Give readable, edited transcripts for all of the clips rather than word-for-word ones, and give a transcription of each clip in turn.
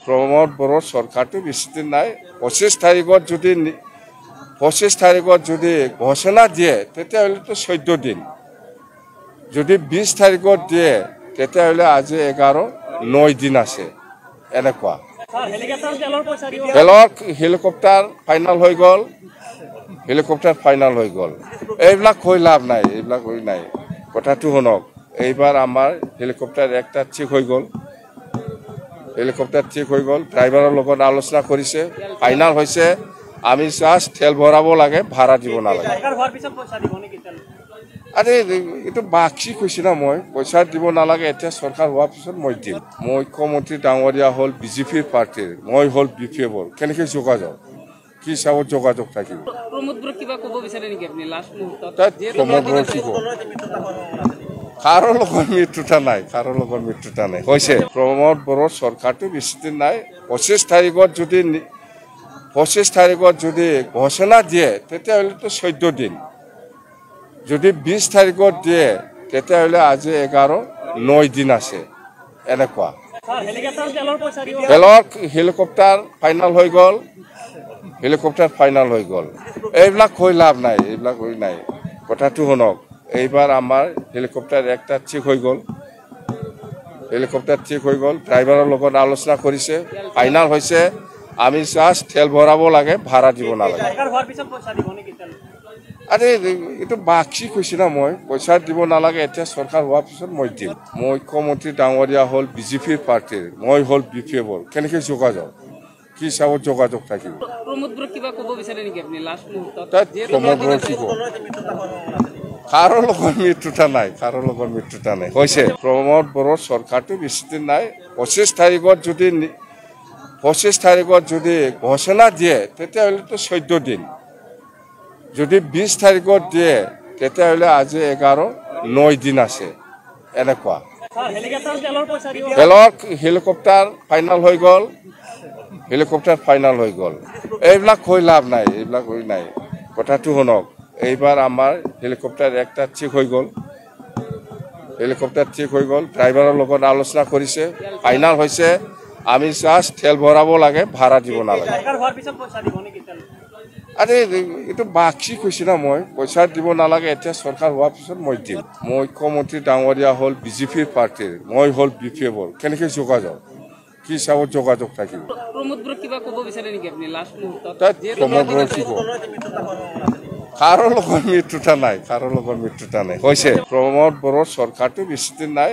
প্রমোদ বড় সরকারটি বেশি দিন নাই 25 তারিখত যদি ঘোষণা দিয়ে তেতিয়াহ'লে তো 14 দিন যদি 20 তারিখত দিয়ে তেতিয়াহ'লে আজি 9 দিন আছে এনেকুৱা হেলিকপ্টাৰ ফাইনাল হৈ গ'ল এইবিলাক হৈ লাভ নাই এইবিলাক হৈ নাই কথাটো শুনক এইবাৰ আমাৰ হেলিকপ্টাৰ একটা ঠিক হৈ গ'ল ড্ৰাইভাৰৰ লগত আলোচনা কৰিছে ফাইনাল হৈছে আমি জাস্ট তেল ভৰাব লাগে ভাড়া দিব নালাগে আরে এটা বাকি কৈছি না মই পইচা দিব নালাগে এটা সরকার হওয়ার পিছত মই দিম মুখ্যমন্ত্রী ডাঙরিয়া হল বিজেপি পার্টির মই হল বিপিএফর কেনেকে যোগাযোগ কি হিসাবত যোগাযোগ থাকিব প্রমোদ বড় কিবা কব বিচাৰে নেকি আপুনি লাস্ট মুহূৰ্তত কারো লগত মৃত্যুটা নাই হৈছে প্রমোদ বড় সরকারটি বেশি দিন নাই 25 তারিখত যদি ঘোষণা দিয়ে তেতিয়াহ'লে তো 14 দিন যদি 20 তারিখত দিয়ে তেতিয়াহ'লে আজি 9 দিন আছে এনেকুৱা হেলিকপ্টাৰ ফাইনাল হৈ গ'ল এইবিলাক হৈ লাভ নাই এইবিলাক হৈ নাই কথাটো শুনক এইবাৰ আমাৰ হেলিকপ্টাৰ একটা ঠিক হৈ গ'ল ড্ৰাইভাৰৰ লগত আলোচনা কৰিছে ফাইনাল হৈছে আমি জাস্ট তেল ভৰাব লাগে ভাড়া দিব নালাগে আরে এটা বাকি কৈছি না মই পইচা দিব নালাগে এটা সরকার হওয়ার পিছত মই দিম মুখ্যমন্ত্রী ডাঙরিয়া হল বিজেপি পার্টির মই হল বিপিএফর কেনেকে যোগাযোগ কি হিসাবত যোগাযোগ থাকিব প্রমোদ বড় কিবা কব বিচাৰে নেকি আপুনি লাস্ট মুহূৰ্তত কারো লগত মৃত্যুটা নাই হৈছে প্রমোদ বড় সরকারটি বেশি দিন নাই 25 তারিখত যদি ঘোষণা দিয়ে তেতিয়াহ'লে তো 14 দিন যদি 20 তারিখত দিয়ে তেতিয়াহ'লে আজি 9 দিন আছে এনেকুৱা হেলিকপ্টাৰ ফাইনাল হৈ গ'ল এইবিলাক হৈ লাভ নাই এইবিলাক হৈ নাই কথাটো শুনক এইবাৰ আমাৰ হেলিকপ্টাৰ একটা ঠিক হৈ গ'ল ড্ৰাইভাৰৰ লগত আলোচনা কৰিছে ফাইনাল হৈছে আমি জাস্ট তেল ভৰাব লাগে ভাড়া দিব নালাগে আরে এটা বাকি কৈছি না মই পইচা দিব নালাগে এটা সরকার হওয়ার পিছত মই দিম মুখ্যমন্ত্রী ডাঙরিয়া হল বিজেপি পার্টির মই হল বিপিএফর কেনেকে যোগাযোগ কি হিসাবত যোগাযোগ থাকিব প্রমোদ বড় কিবা কব বিচাৰে নেকি আপুনি লাস্ট মুহূৰ্তত কারো লগত মৃত্যুটা নাই হৈছে প্রমোদ বড় সরকারটি বেশি দিন নাই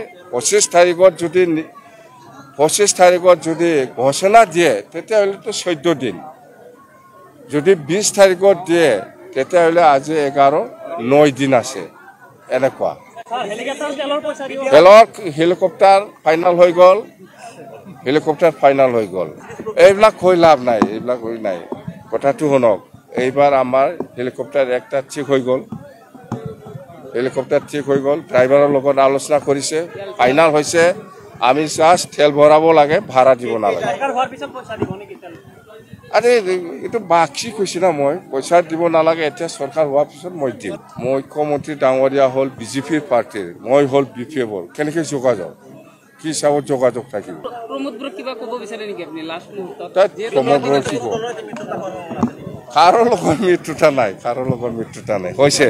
25 তারিখত যদি ঘোষণা দিয়ে তেতিয়াহ'লে তো 14 দিন যদি 20 তারিখত দিয়ে তেতিয়াহ'লে আজি 9 দিন আছে এনেকুৱা হেলিকপ্টাৰ ফাইনাল হৈ গ'ল এইবিলাক হৈ লাভ নাই এইবিলাক হৈ নাই কথাটো শুনক এইবাৰ আমাৰ হেলিকপ্টাৰ একটা ঠিক হৈ গ'ল ড্ৰাইভাৰৰ লগত আলোচনা কৰিছে ফাইনাল হৈছে আমি জাস্ট তেল ভৰাব লাগে ভাড়া দিব নালাগে আরে এটা বাকি কৈছি না মই পইচা দিব নালাগে এটা সরকার হওয়ার পিছত মই দিম মুখ্যমন্ত্রী ডাঙরিয়া হল বিজেপি পার্টির মই হল বিপিএফর কেনেকে যোগাযোগ কি হিসাবত যোগাযোগ থাকিব প্রমোদ বড় কিবা কব বিচাৰে নেকি আপুনি লাস্ট মুহূৰ্তত কাৰো লগত মৃত্যুটা নাই হৈছে